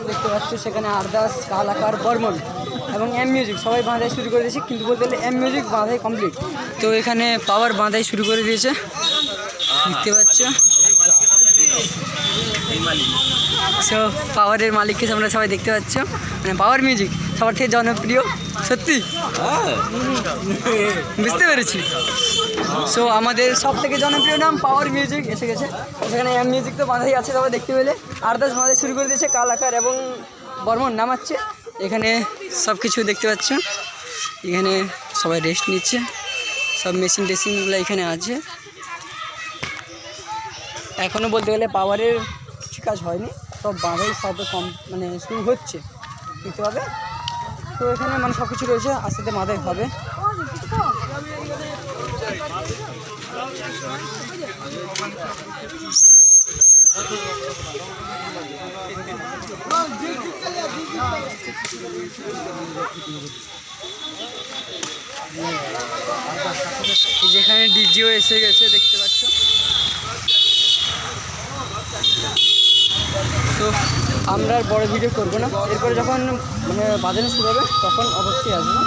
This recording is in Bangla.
দেখতে পাচ্ছ সেখানে আরদাস, কালাকার, বর্মন এবং এম মিউজিক সবাই বাঁধাই শুরু করে দিয়েছে, কিন্তু বলতে গেলে এম মিউজিক বাঁধাই কমপ্লিট। তো এখানে পাওয়ার বাঁধাই শুরু করে দিয়েছে দেখতে পাচ্ছ। সো পাওয়ারের মালিককে আমরা সবাই দেখতে পাচ্ছ, মানে পাওয়ার মিউজিক সবার থেকে জনপ্রিয় সত্যি বুঝতে পেরেছি। সো আমাদের সব থেকে জনপ্রিয় নাম পাওয়ার মিউজিক এসে গেছে। সেখানে এম মিউজিক তো বাঁধাই আছে সবাই দেখতে পেলে, আরদাস বাঁধাই শুরু করে দিয়েছে, কালাকার এবং বর্মন নামাচ্ছে। এখানে সব কিছু দেখতে পাচ্ছ, এখানে সবাই রেস্ট নিচ্ছে, সব মেশিন টেশিনগুলো এখানে আছে। এখনও বলতে গেলে পাওয়ারের কিছু কাজ হয়নি, সব বাঁধাই সব মানে শুরু হচ্ছে দেখতে পাবে। তো এখানে মানে সব কিছু রয়েছে, আস্তে আস্তে বাঁধাই হবে। যেখানে ডিজিও এসে গেছে দেখতে পাচ্ছ। তো আমরা আর বড় ভিডিও করবো না, এরপরে যখন মানে বাজানো শুরু হবে তখন অবশ্যই আসবো।